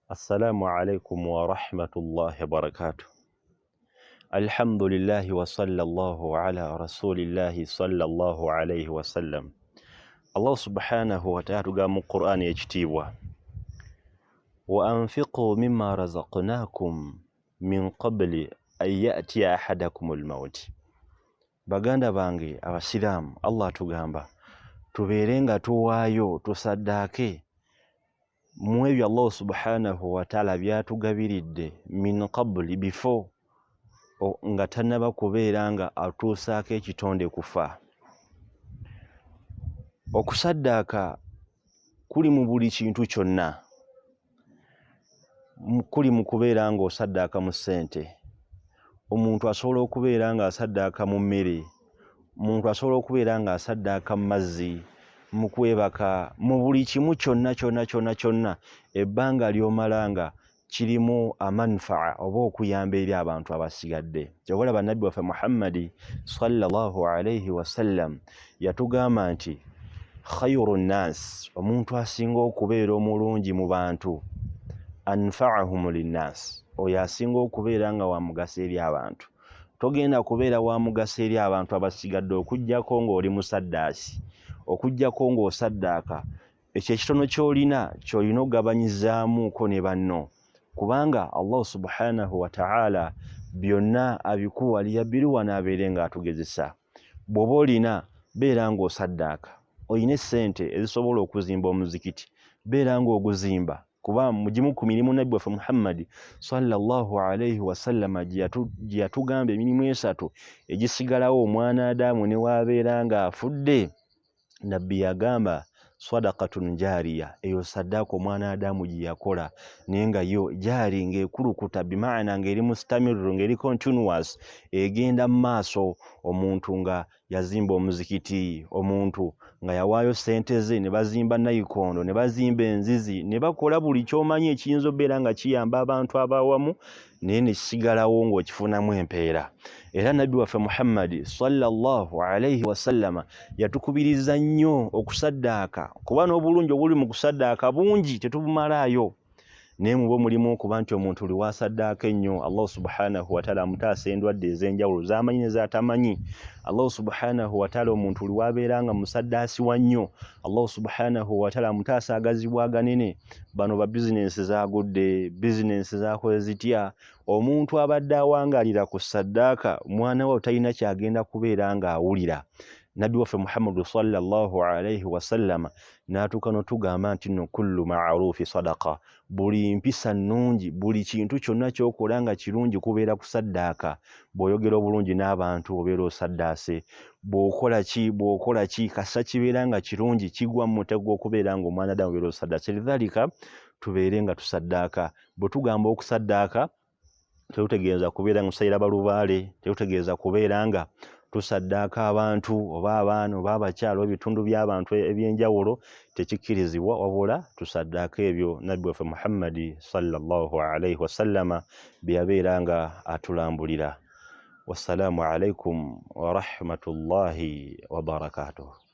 Assalamu alaikum wa rahmatullahi wa barakatuh. Alhamdulillahi wa sallallahu ala rasulillahi sallallahu alayhi wa sallam. Allah subhanahu wa ta'ala tugamba mu Qur'an ekitiibwa, wa anfiqu mimma razaqnakum min qabli an ya'tiya ahadakumul maut. Baganda bange abasiraamu, Allah tugamba tubeerenga tuwaayo tusaddaake mu ebyo Allah subhanahu wa ta'ala byatugabiridde min qabli, before nga tannaba kubeera nga atuusaako ekitonde kufa. Okusaddaaka kuli mu buli kintu kyonna. Kuli mu kubeera nga osaddaaka mu ssente. Omuntu asobola okubeera nga asaddaaka mu mmere. Omuntu asobola okubeera nga asaddaaka mu mazzi, mu kwebaka, mu buli kimu kyonna ebbanga ly'omala nga kirimu amanfaa oba okuyamba eri abantu abasigadde. Kyobalaba Nabbi waffe Muhammadi sallallahu alayhi wa sallam yatugamba nti khayru nnaasi, omuntu asinga okubeera omulungi mu bantu, anfa'ahum linnaasi, oyo asinga okubeera nga wa mugaso eri abantu. Togenda kubeera wa mugaso eri abantu abasigadde okuggyako ng'oli musaddaasi, okuggyako ng'osaddaaka ekyo ekitono ky'olina okugabanyizaamuuko ne banno, kubanga Allah subhanahu wa ta'ala byonna abikuwa liyabbiruwa n'abeere ng'atugezesa. Bw'oba olina beera ng'osaddaaka, olina essente ezisobola okuzimba omuzikiti, beera ng'oguzimba, kuba mugimu ku mirimu Nabbi waffe Muhammadi sallallahu alayhi wa sallam gye yatugamba emirimu esatu egisigalawo omwana Adamu ne waabeera ng'afudde. Nabbi yagamba sadaqatun jaariya, eyo saddaaka omwana Adamu gye yakola naye nga yo jaari, ng'ekulukuta, bimaana ng'eri mustamirru, ng'eri continuous, egenda mu maaso. Omuntu nga yazimba omuzikiti, omuntu nga yawaayo ssente ze ne bazimba nayikondo, ne bazimba enzizi, ne bakola buli ky'omanyi ekiyinza obbeera nga kiyamba abantu abawamu, naye ne kisigalawo ng'okifunamu empeera. Era Nabbi waffe Muhammadi sallallahu alayhi wa sallama yatukubiriza nnyo okusaddaaka, kuba n'obulungi obuli mu kusaddaaka bungi tetubumalaayo. Naye mubo mulimu okuba nti omuntu oli waasaddaaka ennyo, Allah subhanahu wa ta'ala amutaasa endwadde ez'enjawulo z'amanyi ne z'atamanyi. Allah subhanahu wa ta'ala omuntu oli waabeera nga musaddaasi wa nnyo, Allah subhanahu wa ta'ala amutaasa agazibu aganene. Bano ba bizinensi zaagudde, bizinensi zaakoze zitya, omuntu abadde awangaalira ku saddaaka, mwana we talina kyagenda kubeera ng'awulira. Nabbi waffe Muhammadu sallallahu alayhi wa sallam n'atuuka n'otugamba nti no kullu ma'ruufi sadaqa, buli mpisa nnungi, buli kintu kyonna ky'okola nga kirungi kubeera kusaddaaka. Bw'oyogera obulungi n'abantu obeera osaddaase, bw'okola ki kasa kibeera nga kirungi, kigwa mu mutego okubeera ng'omwana Adamu obeera osaddaase. Lidhalika tubeere nga tusaddaaka. Bwe tugamba okusaddaaka tetutegeeza kubeera nga tusayira balubaale, tetutegeeza kubeera nga tusaddaaka abantu oba abaana oba abakyala ebitundu by'abantu eby'enjawulo, tekikkirizibwa, wabula tusaddaaka ebyo Nabbi waffe Muhammadi sallallahu alayhi wa sallama bye yabeera nga atulambulira. Wassalaamu alaikum wa rahmatullahi wa barakatuh.